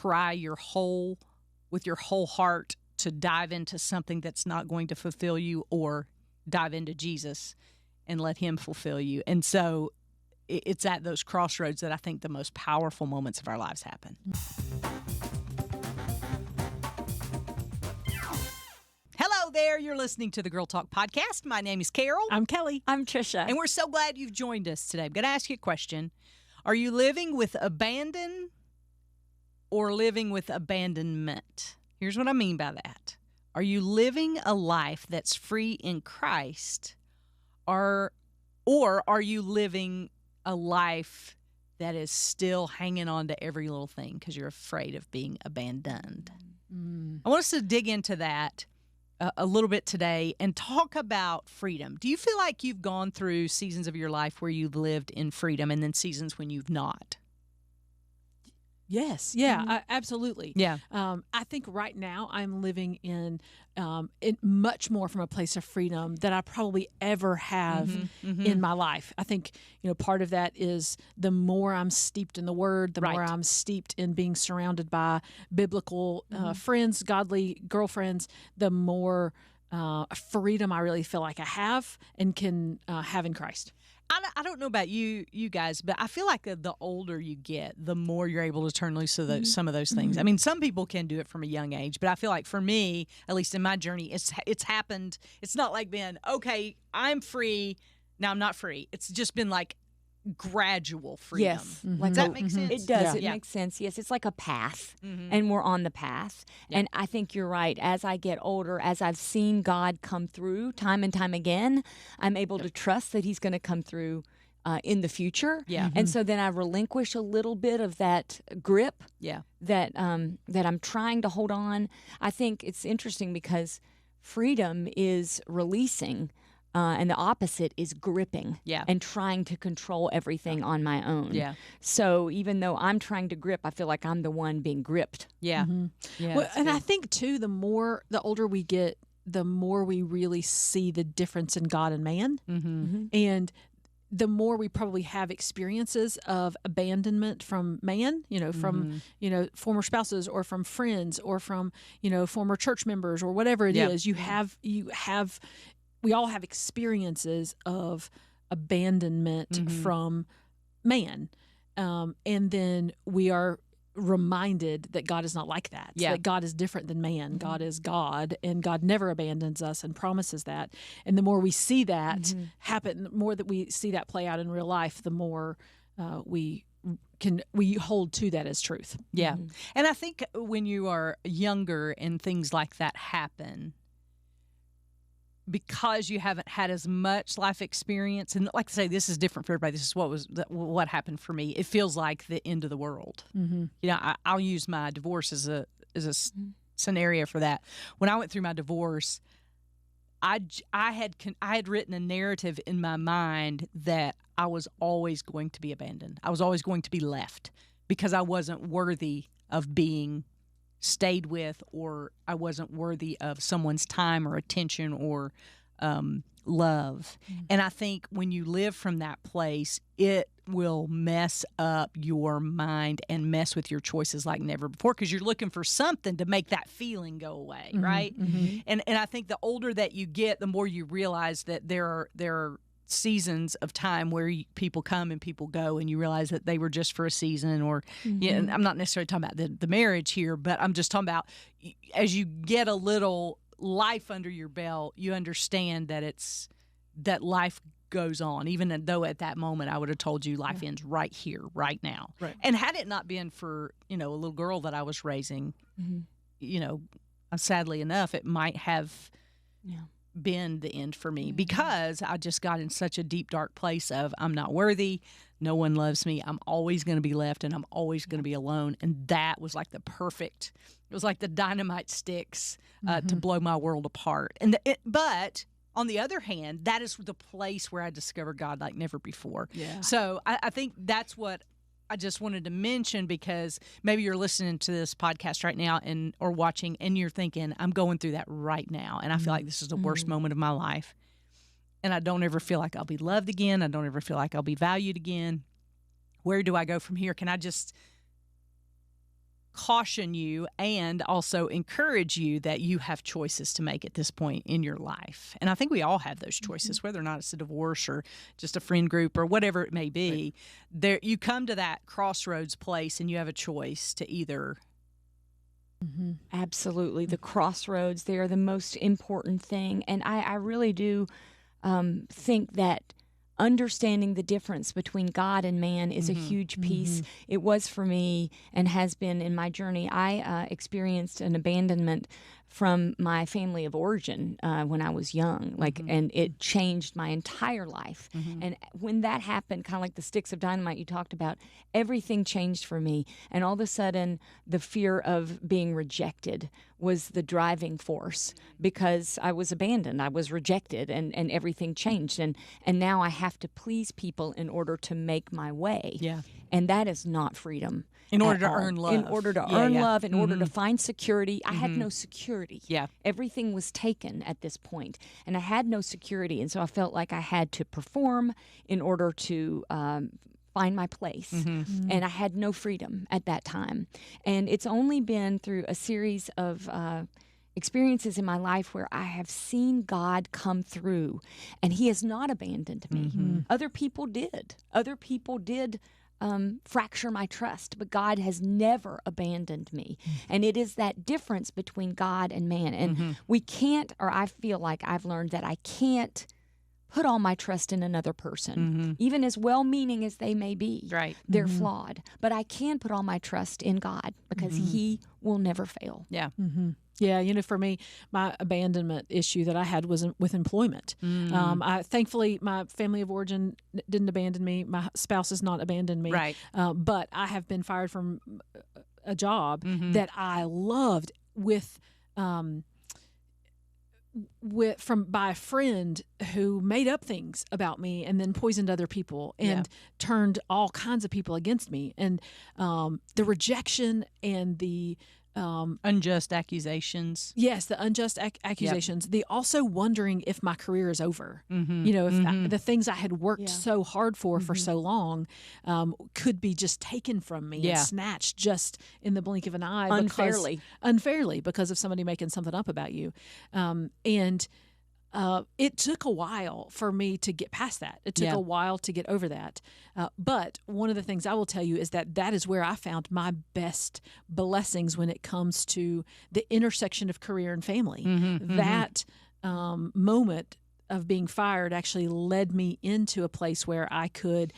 try with your whole heart to dive into something that's not going to fulfill you, or dive into Jesus and let him fulfill you. And so it's at those crossroads that I think the most powerful moments of our lives happen. Hello there. You're listening to the Girl Talk Podcast. My name is Carol. I'm Kelly. I'm Tricia. And we're so glad you've joined us today. I'm going to ask you a question. Are you living with abandon or living with abandonment? Here's what I mean by that. Are you living a life that's free in Christ, or are you living a life that is still hanging on to every little thing because you're afraid of being abandoned? I want us to dig into that a little bit today and talk about freedom. Do you feel like you've gone through seasons of your life where you've lived in freedom and then seasons when you've not? Yes. Yeah, absolutely. Yeah. I think right now I'm living in much more from a place of freedom than I probably ever have in my life. I think, part of that is the more I'm steeped in the Word, the more I'm steeped in being surrounded by biblical friends, godly girlfriends, the more freedom I really feel like I have and can have in Christ. I don't know about you guys, but I feel like the older you get, the more you're able to turn loose of some of those things. I mean, some people can do it from a young age, but I feel like for me, at least in my journey, it's happened. It's not like been, okay, I'm free, now I'm not free. It's just been like gradual freedom. Yes. Does that make sense? It does. Yeah. It makes sense. Yes, it's like a path, and we're on the path. Yeah. And I think you're right. As I get older, as I've seen God come through time and time again, I'm able to trust that he's going to come through in the future. Yeah. And so then I relinquish a little bit of that grip that I'm trying to hold on. I think it's interesting because freedom is releasing. And the opposite is gripping and trying to control everything on my own. Yeah. So even though I'm trying to grip, I feel like I'm the one being gripped. Yeah. Yeah. Well, and I think, too, the older we get, the more we really see the difference in God and man. And the more we probably have experiences of abandonment from man, from, former spouses or from friends or from, former church members or whatever it is, we all have experiences of abandonment from man. And then we are reminded that God is not like that. That God is different than man. God is God, and God never abandons us and promises that. And the more we see that happen, the more that we see that play out in real life, the more we hold to that as truth. Yeah. And I think when you are younger and things like that happen, because you haven't had as much life experience, and like I say, this is different for everybody. This is what happened for me. It feels like the end of the world. I'll use my divorce as a scenario for that. When I went through my divorce, I had written a narrative in my mind that I was always going to be abandoned. I was always going to be left because I wasn't worthy of being stayed with, or I wasn't worthy of someone's time or attention or love. And I think when you live from that place, it will mess up your mind and mess with your choices like never before, because you're looking for something to make that feeling go away, right? And I think the older that you get, the more you realize that there are seasons of time where people come and people go, and you realize that they were just for a season, or and I'm not necessarily talking about the marriage here, but I'm just talking about as you get a little life under your belt, you understand that life goes on, even though at that moment I would have told you life ends right here, right now. Right. And had it not been for, a little girl that I was raising, sadly enough, it might have been the end for me, because I just got in such a deep, dark place of I'm not worthy, no one loves me, I'm always going to be left, and I'm always going to be alone. And that was like it was like the dynamite sticks to blow my world apart. But on the other hand, that is the place where I discovered God like never before. Yeah. So I think that's what I just wanted to mention, because maybe you're listening to this podcast right now or watching, and you're thinking, I'm going through that right now, and I feel like this is the worst moment of my life, and I don't ever feel like I'll be loved again. I don't ever feel like I'll be valued again. Where do I go from here? Can I just caution you and also encourage you that you have choices to make at this point in your life. And I think we all have those choices, whether or not it's a divorce or just a friend group or whatever it may be. Right. There, you come to that crossroads place and you have a choice to either. Absolutely. The crossroads, they are the most important thing. And I really do think that understanding the difference between God and man is a huge piece. It was for me and has been in my journey. I experienced an abandonment from my family of origin when I was young, and it changed my entire life. And when that happened, kind of like the sticks of dynamite you talked about, everything changed for me. And all of a sudden, the fear of being rejected was the driving force because I was abandoned, I was rejected, and everything changed. And now I have to please people in order to make my way. Yeah. And that is not freedom. In order to earn love. In order to earn love, in order to find security. I had no security. Yeah. Everything was taken at this point, and I had no security. And so I felt like I had to perform in order to find my place. And I had no freedom at that time. And it's only been through a series of experiences in my life where I have seen God come through, and He has not abandoned me. Other people did. Other people did fracture my trust, but God has never abandoned me. And it is that difference between God and man. And we can't, or I feel like I've learned that I can't put all my trust in another person, even as well-meaning as they may be. Right. They're flawed. But I can put all my trust in God because He will never fail. Yeah. Yeah, for me, my abandonment issue that I had was with employment. Thankfully, my family of origin didn't abandon me. My spouse has not abandoned me. Right. But I have been fired from a job that I loved by a friend who made up things about me and then poisoned other people and turned all kinds of people against me. And the rejection and the unjust accusations. Yes, the unjust accusations. The also wondering if my career is over. If the things I had worked so hard for so long could be just taken from me and snatched just in the blink of an eye. Unfairly because of somebody making something up about you. It took a while for me to get past that. It took a while to get over that. But one of the things I will tell you is that is where I found my best blessings when it comes to the intersection of career and family. That moment of being fired actually led me into a place where I could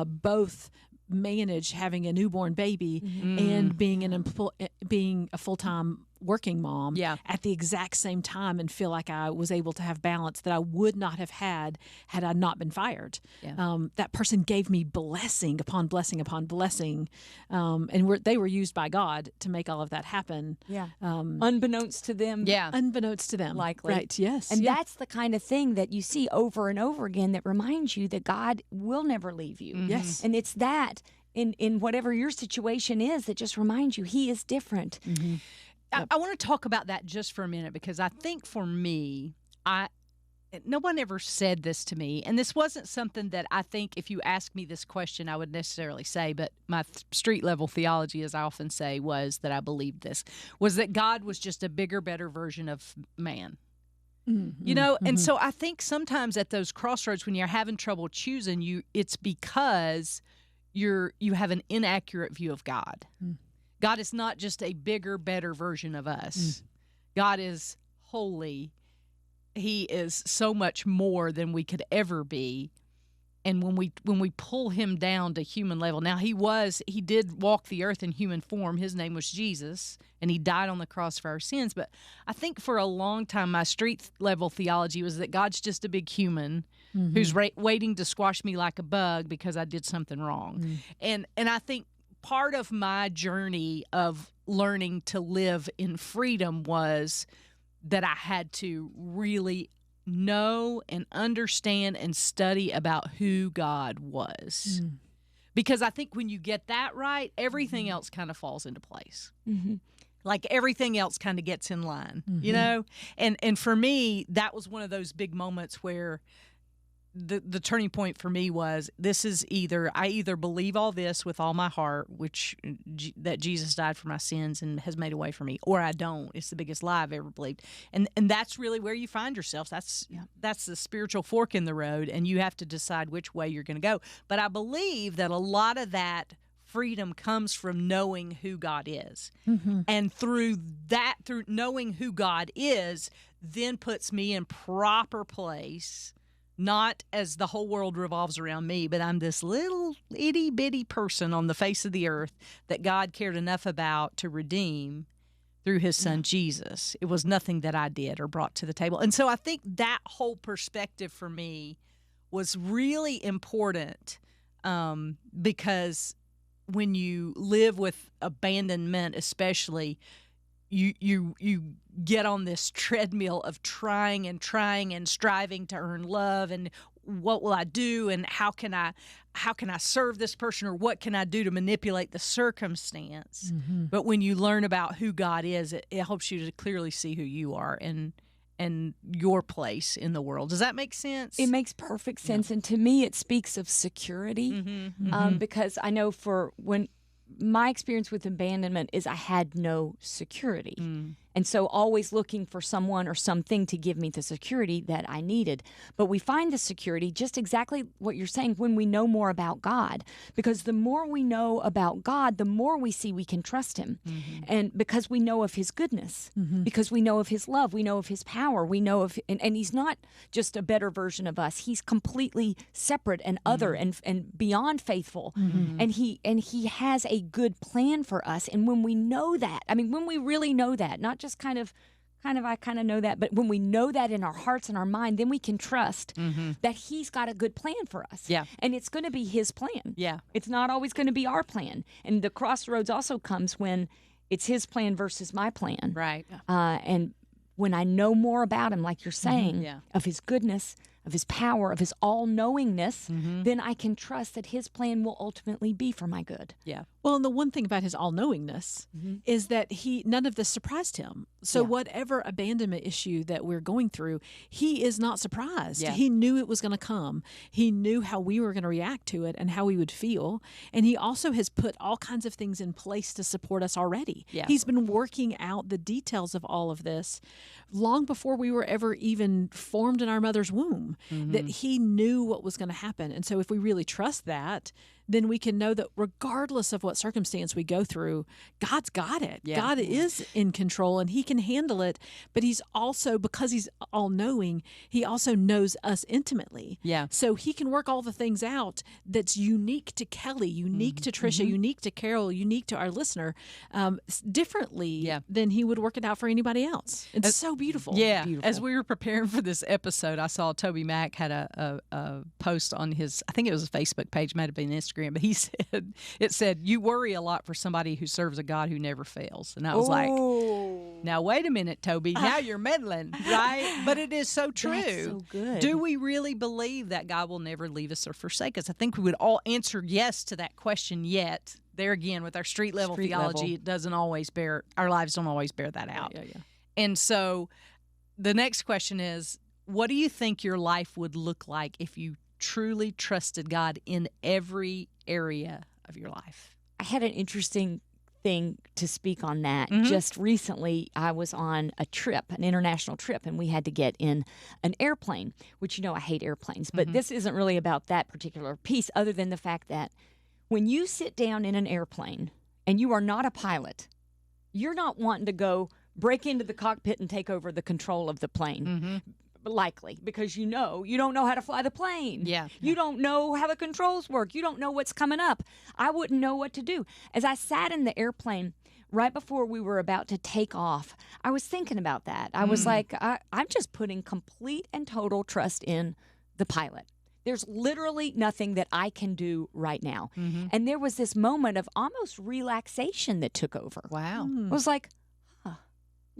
both manage having a newborn baby and being a full-time working mom at the exact same time, and feel like I was able to have balance that I would not have had I not been fired. That person gave me blessing upon blessing upon blessing, and they were used by God to make all of that happen. Unbeknownst to them. Unbeknownst to them. Likely. Right, yes. And that's the kind of thing that you see over and over again that reminds you that God will never leave you. Yes. And it's that in whatever your situation is that just reminds you He is different. I want to talk about that just for a minute, because I think for me, no one ever said this to me, and this wasn't something that I think if you asked me this question I would necessarily say, but my street level theology, as I often say, was that I believed this, was that God was just a bigger, better version of man. And so I think sometimes at those crossroads when you're having trouble choosing, it's because you have an inaccurate view of God. God is not just a bigger, better version of us. God is holy. He is so much more than we could ever be. And when we pull him down to human level, now he did walk the earth in human form. His name was Jesus, and he died on the cross for our sins. But I think for a long time, my street level theology was that God's just a big human who's waiting to squash me like a bug because I did something wrong. And I think part of my journey of learning to live in freedom was that I had to really know and understand and study about who God was. Because I think when you get that right, everything else kind of falls into place. Like everything else kind of gets in line, you know? And for me, that was one of those big moments where the turning point for me was this is I either believe all this with all my heart, which that Jesus died for my sins and has made a way for me, or I don't. It's the biggest lie I've ever believed, and that's really where you find yourself. That's the spiritual fork in the road, and you have to decide which way you're going to go. But I believe that a lot of that freedom comes from knowing who God is, and through knowing who God is, then puts me in proper place. Not as the whole world revolves around me, but I'm this little itty-bitty person on the face of the earth that God cared enough about to redeem through his son Jesus. It was nothing that I did or brought to the table. And so I think that whole perspective for me was really important, because when you live with abandonment especially, you get on this treadmill of trying and striving to earn love, and what will I do, and how can I serve this person, or what can I do to manipulate the circumstance? But when you learn about who God is, it helps you to clearly see who you are and your place in the world. Does that make sense? It makes perfect sense. And to me, it speaks of security, because I know when my experience with abandonment is I had no security. And so always looking for someone or something to give me the security that I needed. But we find the security, just exactly what you're saying, when we know more about God. Because the more we know about God, the more we see we can trust him. And because we know of his goodness, because we know of his love, we know of his power, we know of, and he's not just a better version of us. He's completely separate and other and beyond faithful. And he has a good plan for us. And when we know that, I mean, when we really know that, not just kind of I kind of know that, but when we know that in our hearts and our mind, then we can trust that he's got a good plan for us. Yeah. And it's going to be his plan. Yeah. It's not always going to be our plan. And the crossroads also comes when it's his plan versus my plan. Right. And when I know more about him, like you're saying, of his goodness, of his power, of his all-knowingness, then I can trust that his plan will ultimately be for my good. Yeah. Well, and the one thing about his all-knowingness is that none of this surprised him. So whatever abandonment issue that we're going through, he is not surprised. Yeah. He knew it was going to come. He knew how we were going to react to it and how we would feel. And he also has put all kinds of things in place to support us already. Yeah. He's been working out the details of all of this long before we were ever even formed in our mother's womb, that he knew what was going to happen. And so if we really trust that, then we can know that regardless of what circumstance we go through, God's got it. Yeah. God is in control and he can handle it. But he's also, because he's all-knowing, he also knows us intimately. Yeah. So he can work all the things out that's unique to Kelly, unique to Tricia, unique to Carol, unique to our listener, differently than he would work it out for anybody else. It's so beautiful. Yeah. Beautiful. As we were preparing for this episode, I saw Toby Mack had a post on his, I think it was a Facebook page, might have been Instagram, but it said, "You worry a lot for somebody who serves a God who never fails." And I was like, now wait a minute, Toby, now you're meddling, right? But it is so true. That's so good. Do we really believe that God will never leave us or forsake us? I think we would all answer yes to that question, yet there again, with our street level theology, it doesn't always our lives don't always bear that out. Yeah. And so the next question is, what do you think your life would look like if you truly trusted God in every area of your life? I had an interesting thing to speak on that. Just recently, I was on a trip, an international trip, and we had to get in an airplane, which, I hate airplanes, but this isn't really about that particular piece, other than the fact that when you sit down in an airplane and you are not a pilot, you're not wanting to go break into the cockpit and take over the control of the plane. Likely, because you don't know how to fly the plane. Yeah. You don't know how the controls work. You don't know what's coming up. I wouldn't know what to do. As I sat in the airplane right before we were about to take off, I was thinking about that. I was like, I'm just putting complete and total trust in the pilot. There's literally nothing that I can do right now. And there was this moment of almost relaxation that took over. Wow. I was like,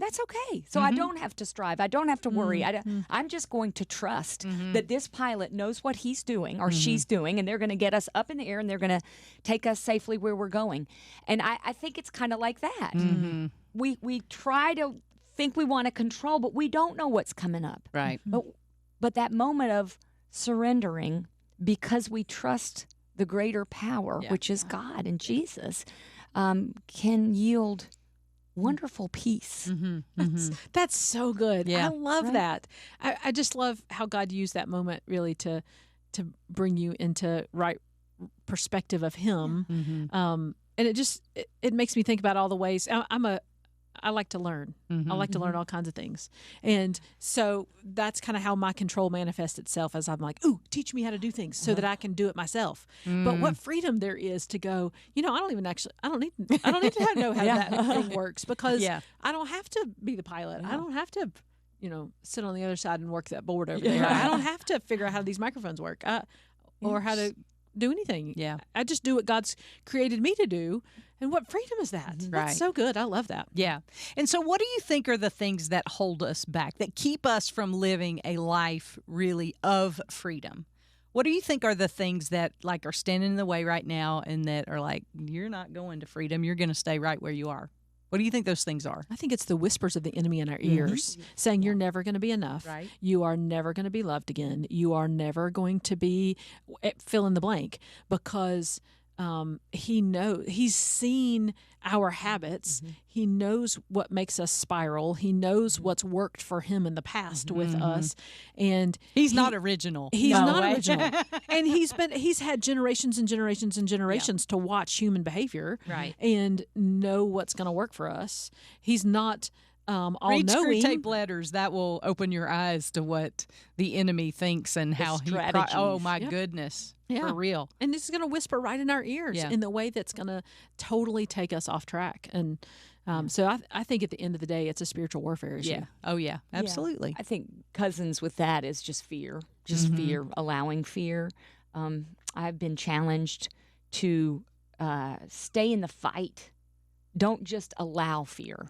that's okay. So I don't have to strive. I don't have to worry. I'm just going to trust that this pilot knows what he's doing or she's doing, and they're going to get us up in the air and they're going to take us safely where we're going. And I think it's kind of like that. We try to think we want to control, but we don't know what's coming up. Right. But that moment of surrendering because we trust the greater power, which is God and Jesus, can yield wonderful peace. That's so good. Yeah. I love that. I just love how God used that moment really to bring you into right perspective of Him. And it makes me think about all the ways I like to learn. I like to learn all kinds of things. And so that's kind of how my control manifests itself, as I'm like, ooh, teach me how to do things so that I can do it myself. But what freedom there is to go, I don't need to know how that thing works, because I don't have to be the pilot. I don't have to, sit on the other side and work that board over there. I don't have to figure out how these microphones work or how to do anything. I just do what God's created me to do. And what freedom is that? That's so good. I love that. Yeah. And so what do you think are the things that hold us back, that keep us from living a life really of freedom? What do you think are the things that are standing in the way right now and that are you're not going to freedom, you're going to stay right where you are? What do you think those things are? I think it's the whispers of the enemy in our ears saying you're never going to be enough. Right. You are never going to be loved again. You are never going to be fill in the blank, because he's seen our habits. He knows what makes us spiral. He knows what's worked for him in the past with us. And he's not original. He's not original. And he's had generations and generations and generations to watch human behavior and know what's going to work for us. He's not all-knowing. Read Screwtape Letters. That will open your eyes to what the enemy thinks and how he... Oh, my goodness. For real. And it's going to whisper right in our ears in the way that's going to totally take us off track. And so I think at the end of the day, it's a spiritual warfare issue. Yeah. Oh, yeah. Absolutely. I think cousins with that is just fear. Just fear, allowing fear. I've been challenged to stay in the fight. Don't just allow fear.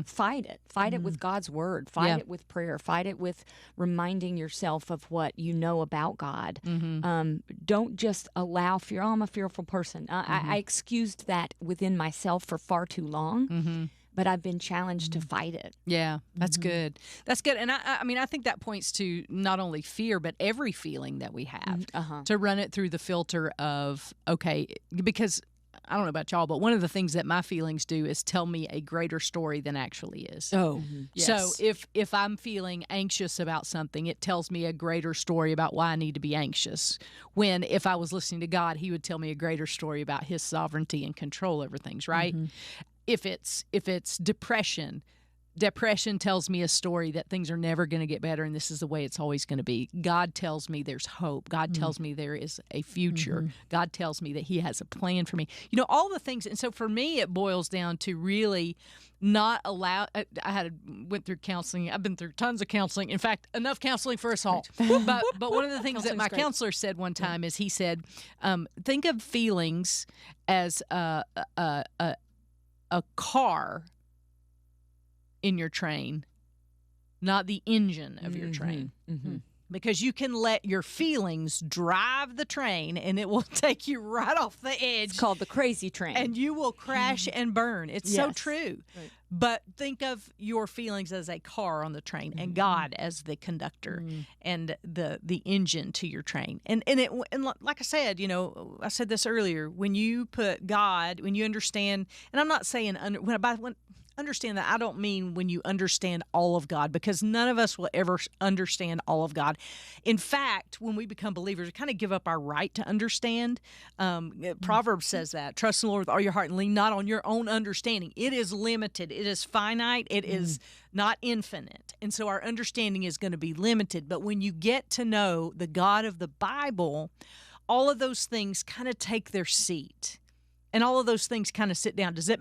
Fight it. Fight it with God's word. Fight it with prayer. Fight it with reminding yourself of what you know about God. Don't just allow fear. Oh, I'm a fearful person. I excused that within myself for far too long. But I've been challenged to fight it. Yeah, that's good. That's good. And I think that points to not only fear, but every feeling that we have, to run it through the filter of, because I don't know about y'all, but one of the things that my feelings do is tell me a greater story than actually is. Oh, yes. So if I'm feeling anxious about something, it tells me a greater story about why I need to be anxious. When if I was listening to God, He would tell me a greater story about His sovereignty and control over things, right? If it's depression tells me a story that things are never going to get better and this is the way it's always going to be. God tells me there's hope. God tells me there is a future. God tells me that He has a plan for me. All the things. And so for me, it boils down to really not allow. I went through counseling. I've been through tons of counseling. In fact, enough counseling for us all. But one of the things that my counselor said one time is he said, think of feelings as a car in your train, not the engine of your train. Because you can let your feelings drive the train and it will take you right off the edge. It's called the crazy train. And you will crash and burn. It's so true. Right. But think of your feelings as a car on the train and God as the conductor and the engine to your train. And like I said, I said this earlier, when you put God, when you understand, and I'm not saying understand that I don't mean when you understand all of God, because none of us will ever understand all of God. In fact, when we become believers, we kind of give up our right to understand. Proverbs says that, trust in the Lord with all your heart and lean not on your own understanding. It is limited. It is finite. It is not infinite. And so our understanding is going to be limited. But when you get to know the God of the Bible, all of those things kind of take their seat. And all of those things kind of sit down. Does it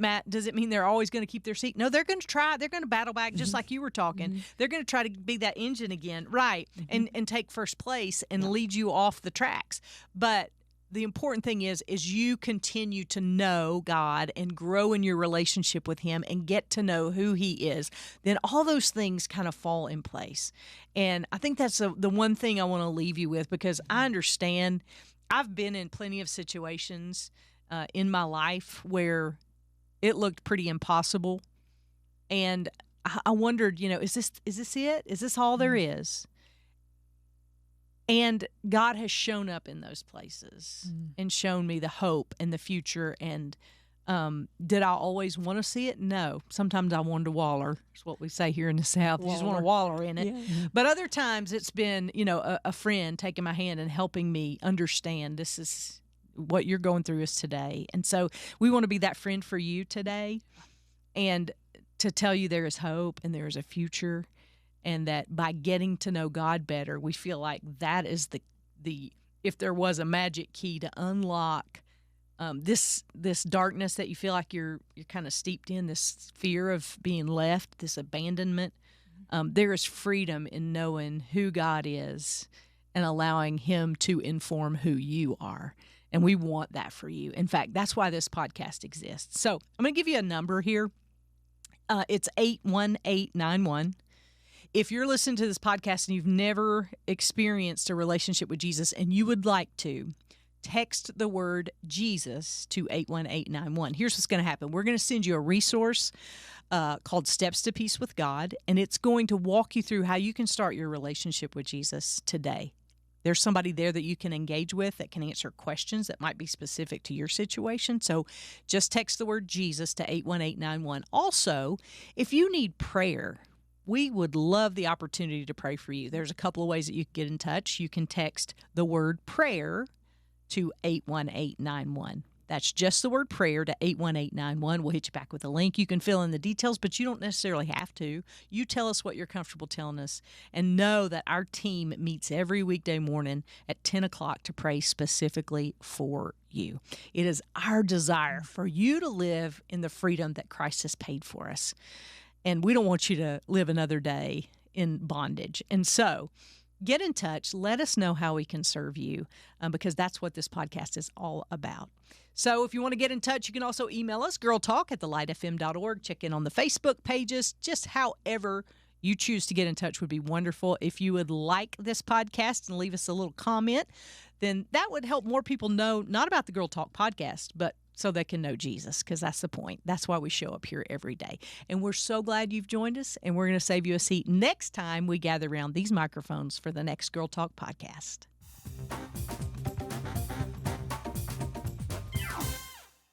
mean they're always going to keep their seat? No, they're going to try. They're going to battle back, just like you were talking. They're going to try to be that engine again, right, and take first place and lead you off the tracks. But the important thing is you continue to know God and grow in your relationship with Him and get to know who He is. Then all those things kind of fall in place. And I think that's the one thing I want to leave you with, because I understand. I've been in plenty of situations in my life where it looked pretty impossible, and I wondered, is this it? Is this all there is? And God has shown up in those places and shown me the hope and the future. And did I always want to see it? No. Sometimes I wanted to waller. That's what we say here in the South. You just want to waller in it. Yeah. But other times it's been, a friend taking my hand and helping me understand this is what you're going through is today. And so we want to be that friend for you today and to tell you there is hope and there is a future, and that by getting to know God better, we feel like that is the if there was a magic key to unlock this darkness that you feel like you're kind of steeped in, this fear of being left, this abandonment, there is freedom in knowing who God is and allowing Him to inform who you are. And we want that for you. In fact, that's why this podcast exists. So I'm going to give you a number here. It's 81891. If you're listening to this podcast and you've never experienced a relationship with Jesus and you would like to, text the word Jesus to 81891. Here's what's going to happen. We're going to send you a resource called Steps to Peace with God, and it's going to walk you through how you can start your relationship with Jesus today. There's somebody there that you can engage with that can answer questions that might be specific to your situation. So just text the word Jesus to 81891. Also, if you need prayer, we would love the opportunity to pray for you. There's a couple of ways that you can get in touch. You can text the word prayer to 81891. That's just the word prayer to 81891. We'll hit you back with a link. You can fill in the details, but you don't necessarily have to. You tell us what you're comfortable telling us, and know that our team meets every weekday morning at 10 o'clock to pray specifically for you. It is our desire for you to live in the freedom that Christ has paid for us. And we don't want you to live another day in bondage. And so get in touch. Let us know how we can serve you, because that's what this podcast is all about. So if you want to get in touch, you can also email us, girltalk@thelightfm.org. Check in on the Facebook pages. Just however you choose to get in touch would be wonderful. If you would like this podcast and leave us a little comment, then that would help more people know, not about the Girl Talk podcast, but so they can know Jesus, because that's the point. That's why we show up here every day. And we're so glad you've joined us, and we're going to save you a seat next time we gather around these microphones for the next Girl Talk podcast.